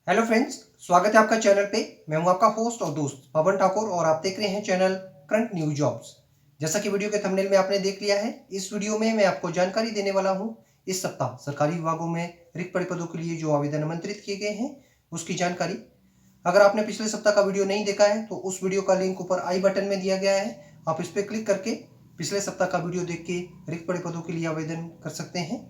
Hello friends, स्वागत है आपका चैनल पे। मैं हूं आपका होस्ट और दोस्त पवन ठाकुर और आप देख रहे हैं चैनल करंट न्यू जॉब्स। जैसा कि वीडियो के थंबनेल में आपने देख लिया है, इस वीडियो में मैं आपको जानकारी देने वाला हूं इस सप्ताह सरकारी विभागों में रिक्त पड़े पदों के लिए जो आवेदन आमंत्रित किए गए हैं उसकी जानकारी। अगर आपने पिछले सप्ताह का वीडियो नहीं देखा है तो उस वीडियो का लिंक ऊपर आई बटन में दिया गया है, आप इस पर क्लिक करके पिछले सप्ताह का वीडियो देख के रिक्त पड़े पदों के लिए आवेदन कर सकते हैं।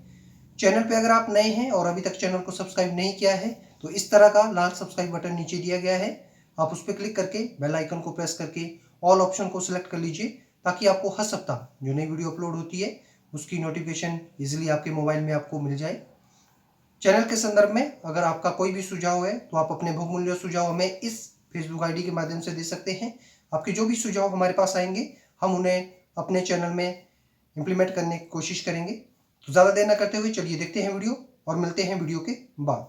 चैनल पे अगर आप नए हैं और अभी तक चैनल को सब्सक्राइब नहीं किया है तो इस तरह का लाल सब्सक्राइब बटन नीचे दिया गया है, आप उस पर क्लिक करके बेल आइकन को प्रेस करके ऑल ऑप्शन को सिलेक्ट कर लीजिए ताकि आपको हर सप्ताह जो नई वीडियो अपलोड होती है उसकी नोटिफिकेशन इजीली आपके मोबाइल में आपको मिल जाए। चैनल के संदर्भ में अगर आपका कोई भी सुझाव है तो आप अपने बहुमूल्य सुझाव हमें इस फेसबुक आईडी के माध्यम से दे सकते हैं। आपके जो भी सुझाव हमारे पास आएंगे हम उन्हें अपने चैनल में इम्प्लीमेंट करने की कोशिश करेंगे। तो ज़्यादा देर ना करते हुए चलिए देखते हैं वीडियो और मिलते हैं वीडियो के बाद।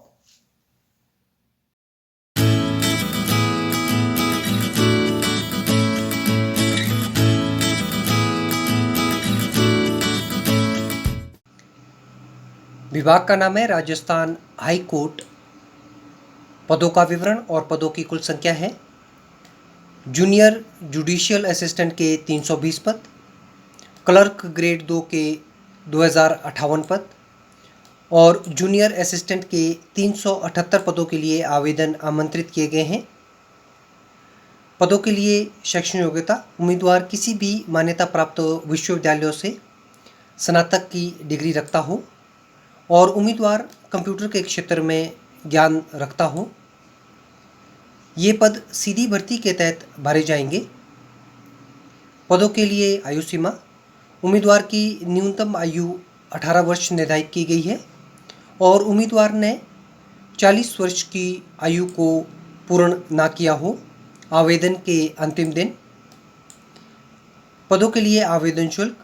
विभाग का नाम है राजस्थान हाई कोर्ट। पदों का विवरण और पदों की कुल संख्या है। जूनियर जुडिशियल असिस्टेंट के 320 पद, क्लर्क ग्रेड 2 के 2058 पद और जूनियर असिस्टेंट के 378 पदों के लिए आवेदन आमंत्रित किए गए हैं। पदों के लिए शैक्षणिक योग्यता: उम्मीदवार किसी भी मान्यता प्राप्त विश्वविद्यालयों से स्नातक की डिग्री रखता हो और उम्मीदवार कंप्यूटर के क्षेत्र में ज्ञान रखता हो। ये पद सीधी भर्ती के तहत भरे जाएंगे। पदों के लिए आयु सीमा: उम्मीदवार की न्यूनतम आयु 18 वर्ष निर्धारित की गई है और उम्मीदवार ने 40 वर्ष की आयु को पूर्ण ना किया हो आवेदन के अंतिम दिन। पदों के लिए आवेदन शुल्क: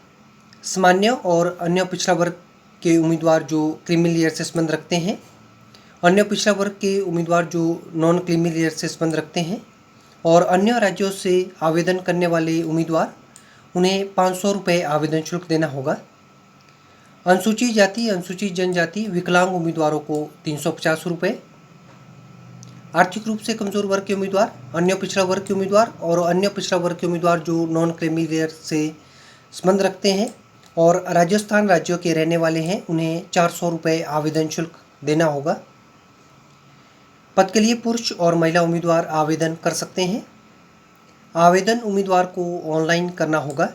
सामान्य और अन्य पिछड़ा वर्ग के उम्मीदवार जो क्रीमी लेयर से संबंध रखते हैं, अन्य पिछड़ा वर्ग के उम्मीदवार जो नॉन क्रीमी लेयर से संबंध रखते हैं और अन्य राज्यों से आवेदन करने वाले उम्मीदवार, उन्हें 500 रुपये आवेदन शुल्क देना होगा। अनुसूचित जाति, अनुसूचित जनजाति, विकलांग उम्मीदवारों को 350 रुपये। आर्थिक रूप से कमजोर वर्ग के उम्मीदवार, अन्य पिछड़ा वर्ग के उम्मीदवार और अन्य पिछड़ा वर्ग के उम्मीदवार जो नॉन क्रीमी लेयर से संबंध रखते हैं और राजस्थान राज्य के रहने वाले हैं, उन्हें 400 रुपये आवेदन शुल्क देना होगा। पद के लिए पुरुष और महिला उम्मीदवार आवेदन कर सकते हैं। आवेदन उम्मीदवार को ऑनलाइन करना होगा।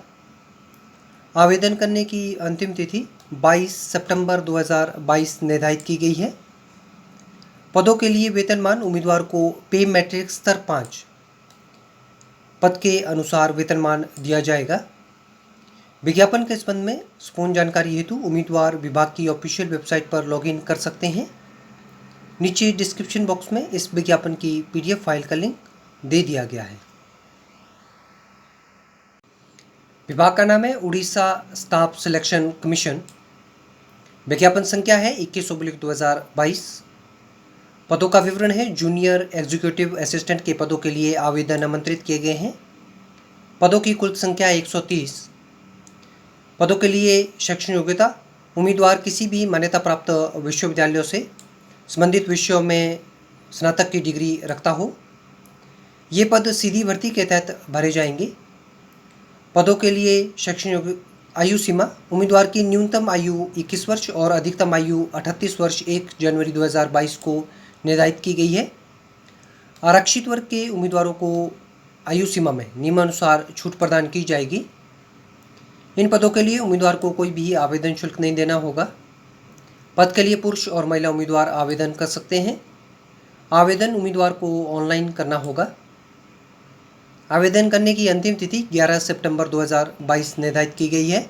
आवेदन करने की अंतिम तिथि 22 सितंबर 2022 निर्धारित की गई है। पदों के लिए वेतनमान: उम्मीदवार को पे मैट्रिक्स स्तर 5 पद के अनुसार वेतनमान दिया जाएगा। विज्ञापन के संबंध में संपूर्ण जानकारी हेतु उम्मीदवार विभाग की ऑफिशियल वेबसाइट पर लॉगिन कर सकते हैं। नीचे डिस्क्रिप्शन बॉक्स में इस विज्ञापन की पीडीएफ फाइल का लिंक दे दिया गया है। विभाग का नाम है उड़ीसा स्टाफ सिलेक्शन कमीशन। विज्ञापन संख्या है 21/2022। पदों का विवरण है: जूनियर एग्जीक्यूटिव असिस्टेंट के पदों के लिए आवेदन आमंत्रित किए गए हैं। पदों की कुल संख्या 130। पदों के लिए शैक्षणिक योग्यता: उम्मीदवार किसी भी मान्यता प्राप्त विश्वविद्यालयों से संबंधित विषयों में स्नातक की डिग्री रखता हो। ये पद सीधी भर्ती के तहत भरे जाएंगे। पदों के लिए शैक्षणिक आयु सीमा: उम्मीदवार की न्यूनतम आयु 21 वर्ष और अधिकतम आयु 38 वर्ष 1 जनवरी 2022 को निर्धारित की गई है। आरक्षित वर्ग के उम्मीदवारों को आयु सीमा में नियमानुसार छूट प्रदान की जाएगी। इन पदों के लिए उम्मीदवार को कोई भी आवेदन शुल्क नहीं देना होगा। पद के लिए पुरुष और महिला उम्मीदवार आवेदन कर सकते हैं। आवेदन उम्मीदवार को ऑनलाइन करना होगा। आवेदन करने की अंतिम तिथि 11 सितंबर 2022 निर्धारित की गई है।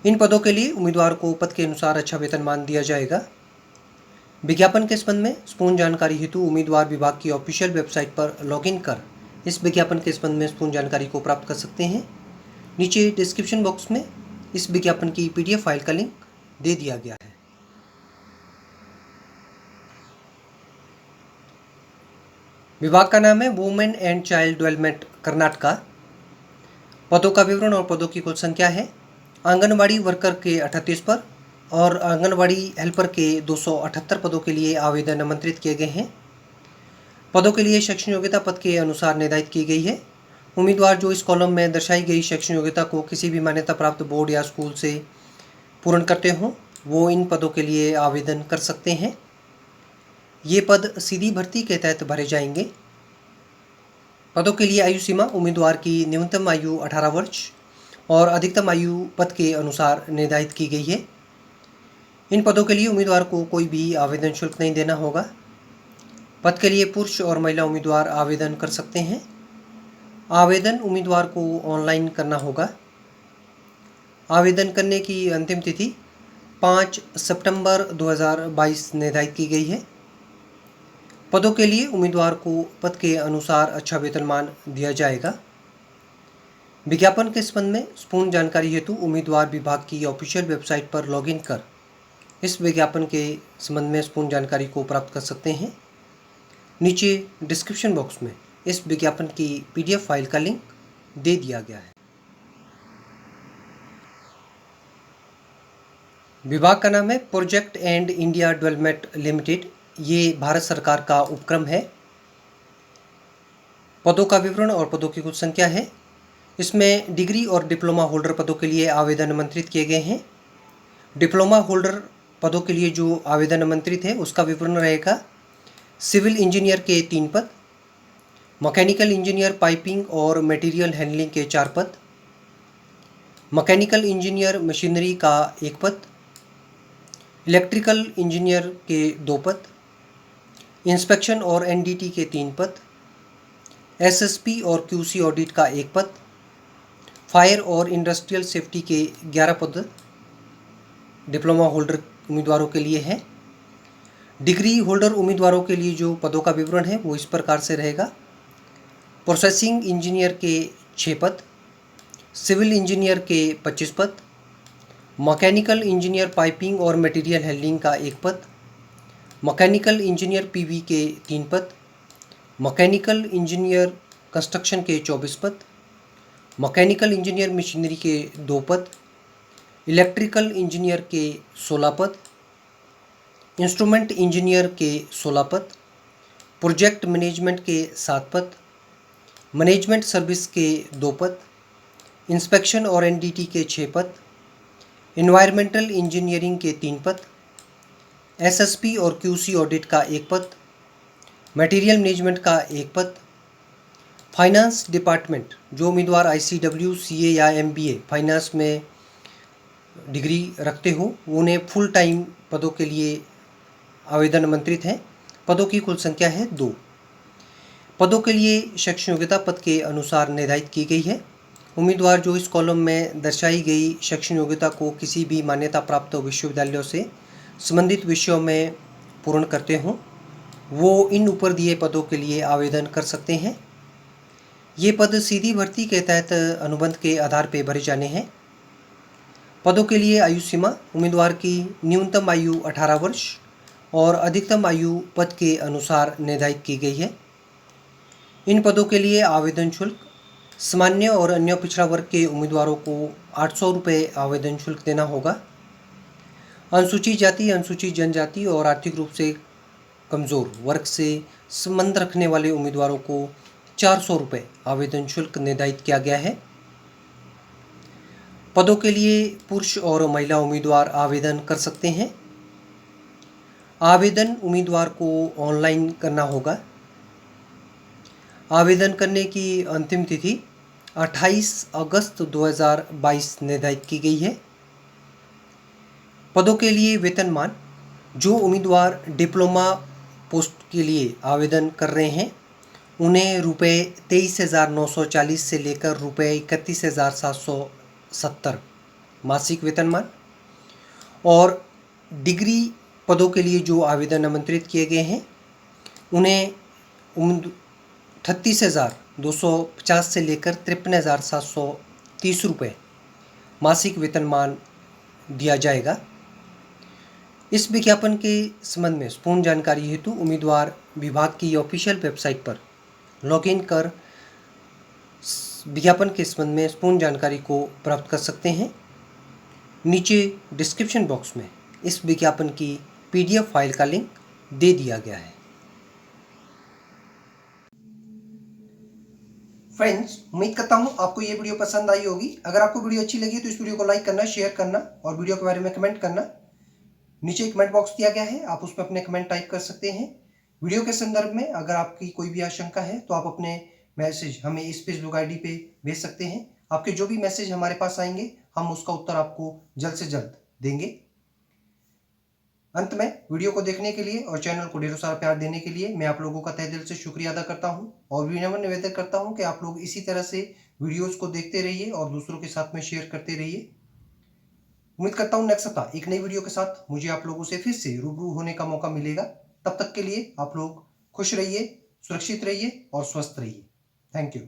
इन पदों के लिए उम्मीदवार को पद के अनुसार अच्छा वेतनमान दिया जाएगा। विज्ञापन के संबंध में संपूर्ण जानकारी हेतु उम्मीदवार विभाग की ऑफिशियल वेबसाइट पर लॉगिन कर इस विज्ञापन के संबंध में संपूर्ण जानकारी को प्राप्त कर सकते हैं। नीचे डिस्क्रिप्शन बॉक्स में इस विज्ञापन की पीडीएफ फाइल का लिंक दे दिया गया है। विभाग का नाम है women and child development Karnataka. पदों का विवरण और पदों की कुल संख्या है: आंगनबाड़ी वर्कर के 38 पद, और आंगनवाड़ी हेल्पर के 278 पदों के लिए आवेदन आमंत्रित किए गए हैं। पदों के लिए शैक्षणिक योग्यता पद के अनुसार निर्धारित की गई है। उम्मीदवार जो इस कॉलम में दर्शाई गई शैक्षणिक योग्यता को किसी भी मान्यता प्राप्त बोर्ड या स्कूल से पूर्ण करते हों वो इन पदों के लिए आवेदन कर सकते हैं। ये पद सीधी भर्ती के तहत भरे जाएंगे। पदों के लिए आयु सीमा उम्मीदवार की न्यूनतम आयु 18 वर्ष और अधिकतम आयु पद के अनुसार निर्धारित की गई है। इन पदों के लिए उम्मीदवार को कोई भी आवेदन शुल्क नहीं देना होगा। पद के लिए पुरुष और महिला उम्मीदवार आवेदन कर सकते हैं। आवेदन उम्मीदवार को ऑनलाइन करना होगा। आवेदन करने की अंतिम तिथि 5 सितंबर 2022 निर्धारित की गई है। पदों के लिए उम्मीदवार को पद के अनुसार अच्छा वेतनमान दिया जाएगा। विज्ञापन के संबंध में पूर्ण जानकारी हेतु उम्मीदवार विभाग की ऑफिशियल वेबसाइट पर लॉगिन कर इस विज्ञापन के संबंध में पूर्ण जानकारी को प्राप्त कर सकते हैं। नीचे डिस्क्रिप्शन बॉक्स में इस विज्ञापन की PDF फाइल का लिंक दे दिया गया है। विभाग का नाम है project and India development limited. ये भारत सरकार का उपक्रम है। पदों का विवरण और पदों की कुल संख्या है। इसमें डिग्री और डिप्लोमा होल्डर पदों के लिए आवेदन आमंत्रित किए गए हैं। डिप्लोमा होल्डर पदों के लिए जो आवेदन आमंत्रित है उसका विवरण रहेगा। सिविल इंजीनियर के 3 पद, मैकेनिकल इंजीनियर पाइपिंग और मटेरियल हैंडलिंग के 4 पद, मैकेनिकल इंजीनियर मशीनरी का 1 पद, इलेक्ट्रिकल इंजीनियर के 2 पद, इंस्पेक्शन और NDT के 3 पद, SSP और QC ऑडिट का 1 पद, फायर और इंडस्ट्रियल सेफ्टी के 11 पद डिप्लोमा होल्डर उम्मीदवारों के लिए है। डिग्री होल्डर उम्मीदवारों के लिए जो पदों का विवरण है वो इस प्रकार से रहेगा। प्रोसेसिंग इंजीनियर के 6 पद, सिविल इंजीनियर के 25 पद, मैकेनिकल इंजीनियर पाइपिंग और मटेरियल हैंडलिंग का 1 पद, मैकेनिकल इंजीनियर PV के 3 पद, मैकेनिकल इंजीनियर कंस्ट्रक्शन के 24 पद, मैकेनिकल इंजीनियर मशीनरी के 2 पद, इलेक्ट्रिकल इंजीनियर के 16 पद, इंस्ट्रूमेंट इंजीनियर के 16 पद, प्रोजेक्ट मैनेजमेंट के 7 पद, मैनेजमेंट सर्विस के 2 पद, इंस्पेक्शन और NDT के 6 पद, एनवायरमेंटल इंजीनियरिंग के 3 पद, SSP और QC ऑडिट का 1 पद, मटेरियल मैनेजमेंट का 1 पद, फाइनेंस डिपार्टमेंट जो उम्मीदवार ICW CA या MBA फाइनेंस में डिग्री रखते हो उन्हें फुल टाइम पदों के लिए आवेदन आमंत्रित हैं। पदों की कुल संख्या है 2। पदों के लिए शैक्षणिक योग्यता पद के अनुसार निर्धारित की गई है। उम्मीदवार जो इस कॉलम में दर्शाई गई शैक्षणिक योग्यता को किसी भी मान्यता प्राप्त विश्वविद्यालयों से संबंधित विषयों में पूर्ण करते हों वो इन ऊपर दिए पदों के लिए आवेदन कर सकते हैं। ये पद सीधी भर्ती के तहत अनुबंध के आधार पर भरे जाने हैं। पदों के लिए आयु सीमा उम्मीदवार की न्यूनतम आयु 18 वर्ष और अधिकतम आयु पद के अनुसार निर्धारित की गई है। इन पदों के लिए आवेदन शुल्क सामान्य और अन्य पिछड़ा वर्ग के उम्मीदवारों को 800 रुपये आवेदन शुल्क देना होगा। अनुसूचित जाति, अनुसूचित जनजाति और आर्थिक रूप से कमज़ोर वर्ग से संबंध रखने वाले उम्मीदवारों को 400 रुपये आवेदन शुल्क निर्धारित किया गया है। पदों के लिए पुरुष और महिला उम्मीदवार आवेदन कर सकते हैं। आवेदन उम्मीदवार को ऑनलाइन करना होगा। आवेदन करने की अंतिम तिथि 28 अगस्त 2022 निर्धारित की गई है। पदों के लिए वेतनमान जो उम्मीदवार डिप्लोमा पोस्ट के लिए आवेदन कर रहे हैं उन्हें रुपये 23,940 से लेकर रुपये 31,770 मासिक वेतनमान, और डिग्री पदों के लिए जो आवेदन आमंत्रित किए गए हैं उन्हें 38,250 से लेकर 53,730 रुपये मासिक वेतनमान दिया जाएगा। इस विज्ञापन के संबंध में पूर्ण जानकारी हेतु उम्मीदवार विभाग की ऑफिशियल वेबसाइट पर लॉगिन कर विज्ञापन के संबंध में पूर्ण जानकारी को प्राप्त कर सकते हैं। नीचे डिस्क्रिप्शन बॉक्स में इस विज्ञापन की PDF फाइल का लिंक दे दिया गया है। फ्रेंड्स, उम्मीद करता हूँ आपको ये वीडियो पसंद आई होगी। अगर आपको वीडियो अच्छी लगी तो इस वीडियो को लाइक करना, शेयर करना और वीडियो के बारे में कमेंट करना। नीचे कमेंट बॉक्स दिया गया है, आप उसमें अपने कमेंट टाइप कर सकते हैं। वीडियो के संदर्भ में अगर आपकी कोई भी आशंका है तो आप अपने मैसेज हमें इस फेसबुक आईडी पे भेज सकते हैं। आपके जो भी मैसेज हमारे पास आएंगे हम उसका उत्तर आपको जल्द से जल्द देंगे। अंत में वीडियो को देखने के लिए और चैनल को ढेरों सारा प्यार देने के लिए मैं आप लोगों का तहे दिल से शुक्रिया अदा करता हूं और विनम्र निवेदन करता हूं कि आप लोग इसी तरह से वीडियोस को देखते रहिए और दूसरों के साथ में शेयर करते रहिए। उम्मीद करता हूं नेक्स्ट सप्ताह एक नई वीडियो के साथ मुझे आप लोगों से फिर से रूबरू होने का मौका मिलेगा। तब तक के लिए आप लोग खुश रहिए, सुरक्षित रहिए और स्वस्थ रहिए। Thank you.